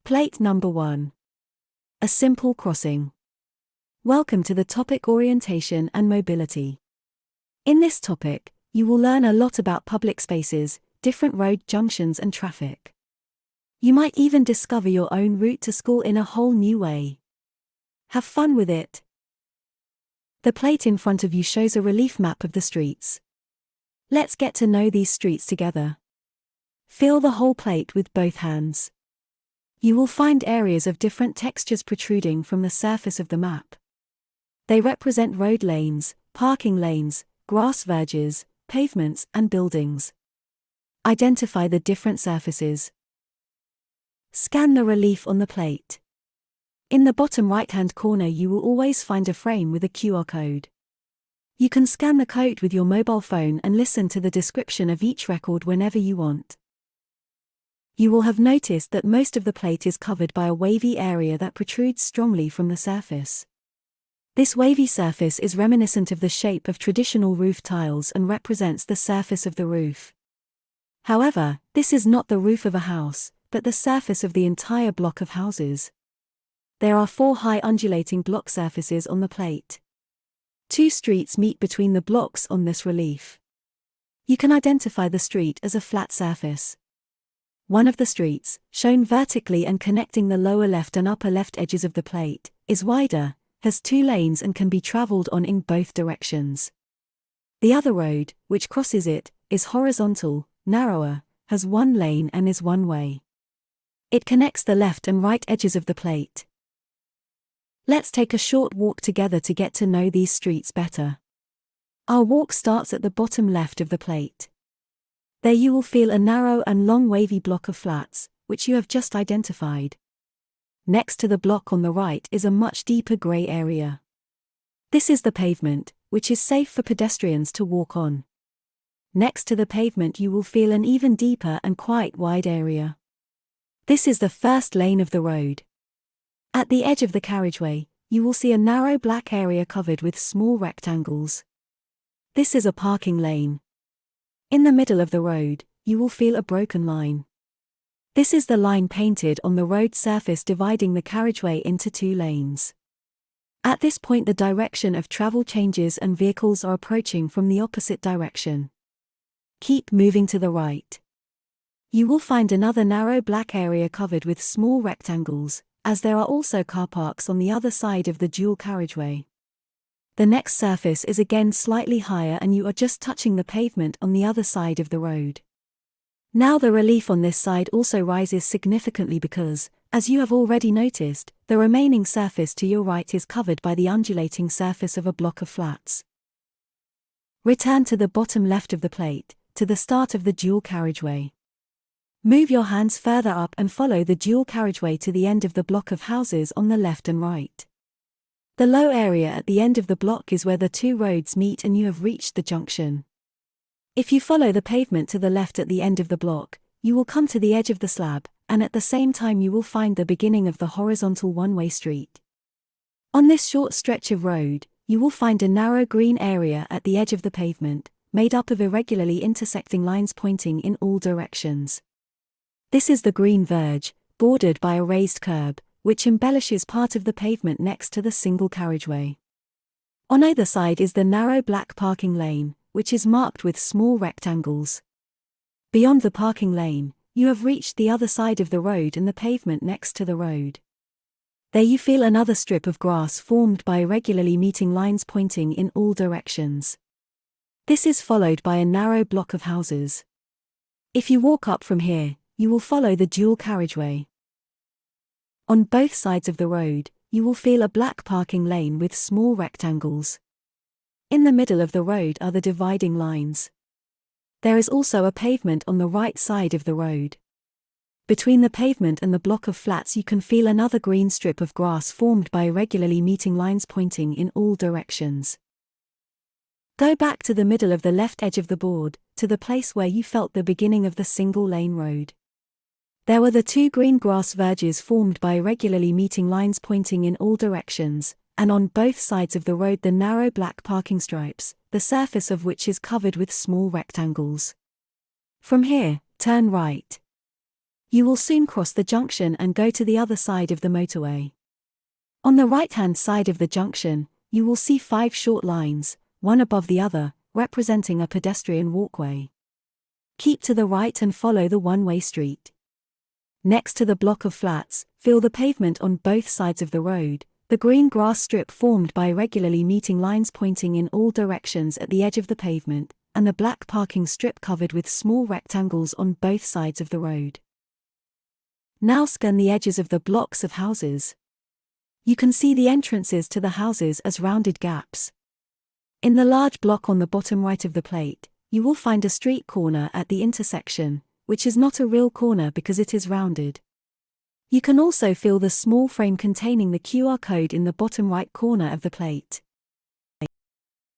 Plate number 1. A simple crossing. Welcome to the topic Orientation and Mobility. In this topic, you will learn a lot about public spaces, different road junctions and traffic. You might even discover your own route to school in a whole new way. Have fun with it. The plate in front of you shows a relief map of the streets. Let's get to know these streets together. Feel the whole plate with both hands. You will find areas of different textures protruding from the surface of the map. They represent road lanes, parking lanes, grass verges, pavements, and buildings. Identify the different surfaces. Scan the relief on the plate. In the bottom right-hand corner you will always find a frame with a QR code. You can scan the code with your mobile phone and listen to the description of each record whenever you want. You will have noticed that most of the plate is covered by a wavy area that protrudes strongly from the surface. This wavy surface is reminiscent of the shape of traditional roof tiles and represents the surface of the roof. However, this is not the roof of a house, but the surface of the entire block of houses. There are 4 high undulating block surfaces on the plate. 2 streets meet between the blocks on this relief. You can identify the street as a flat surface. One of the streets, shown vertically and connecting the lower left and upper left edges of the plate, is wider, has 2 lanes and can be traveled on in both directions. The other road, which crosses it, is horizontal, narrower, has 1 lane and is one-way. It connects the left and right edges of the plate. Let's take a short walk together to get to know these streets better. Our walk starts at the bottom left of the plate. There you will feel a narrow and long wavy block of flats, which you have just identified. Next to the block on the right is a much deeper grey area. This is the pavement, which is safe for pedestrians to walk on. Next to the pavement you will feel an even deeper and quite wide area. This is the first lane of the road. At the edge of the carriageway, you will see a narrow black area covered with small rectangles. This is a parking lane. In the middle of the road, you will feel a broken line. This is the line painted on the road surface dividing the carriageway into 2 lanes. At this point the direction of travel changes and vehicles are approaching from the opposite direction. Keep moving to the right. You will find another narrow black area covered with small rectangles, as there are also car parks on the other side of the dual carriageway. The next surface is again slightly higher and you are just touching the pavement on the other side of the road. Now the relief on this side also rises significantly because, as you have already noticed, the remaining surface to your right is covered by the undulating surface of a block of flats. Return to the bottom left of the plate, to the start of the dual carriageway. Move your hands further up and follow the dual carriageway to the end of the block of houses on the left and right. The low area at the end of the block is where the 2 roads meet and you have reached the junction. If you follow the pavement to the left at the end of the block, you will come to the edge of the slab, and at the same time you will find the beginning of the horizontal one-way street. On this short stretch of road, you will find a narrow green area at the edge of the pavement, made up of irregularly intersecting lines pointing in all directions. This is the green verge, bordered by a raised curb, which embellishes part of the pavement next to the single carriageway. On either side is the narrow black parking lane, which is marked with small rectangles. Beyond the parking lane, you have reached the other side of the road and the pavement next to the road. There you feel another strip of grass formed by irregularly meeting lines pointing in all directions. This is followed by a narrow block of houses. If you walk up from here, you will follow the dual carriageway. On both sides of the road, you will feel a black parking lane with small rectangles. In the middle of the road are the dividing lines. There is also a pavement on the right side of the road. Between the pavement and the block of flats you can feel another green strip of grass formed by irregularly meeting lines pointing in all directions. Go back to the middle of the left edge of the board, to the place where you felt the beginning of the single-lane road. There were the 2 green grass verges formed by irregularly meeting lines pointing in all directions, and on both sides of the road the narrow black parking stripes, the surface of which is covered with small rectangles. From here, turn right. You will soon cross the junction and go to the other side of the motorway. On the right-hand side of the junction, you will see 5 short lines, one above the other, representing a pedestrian walkway. Keep to the right and follow the one-way street. Next to the block of flats, feel the pavement on both sides of the road, the green grass strip formed by irregularly meeting lines pointing in all directions at the edge of the pavement, and the black parking strip covered with small rectangles on both sides of the road. Now scan the edges of the blocks of houses. You can see the entrances to the houses as rounded gaps. In the large block on the bottom right of the plate, you will find a street corner at the intersection, which is not a real corner because it is rounded. You can also feel the small frame containing the QR code in the bottom right corner of the plate.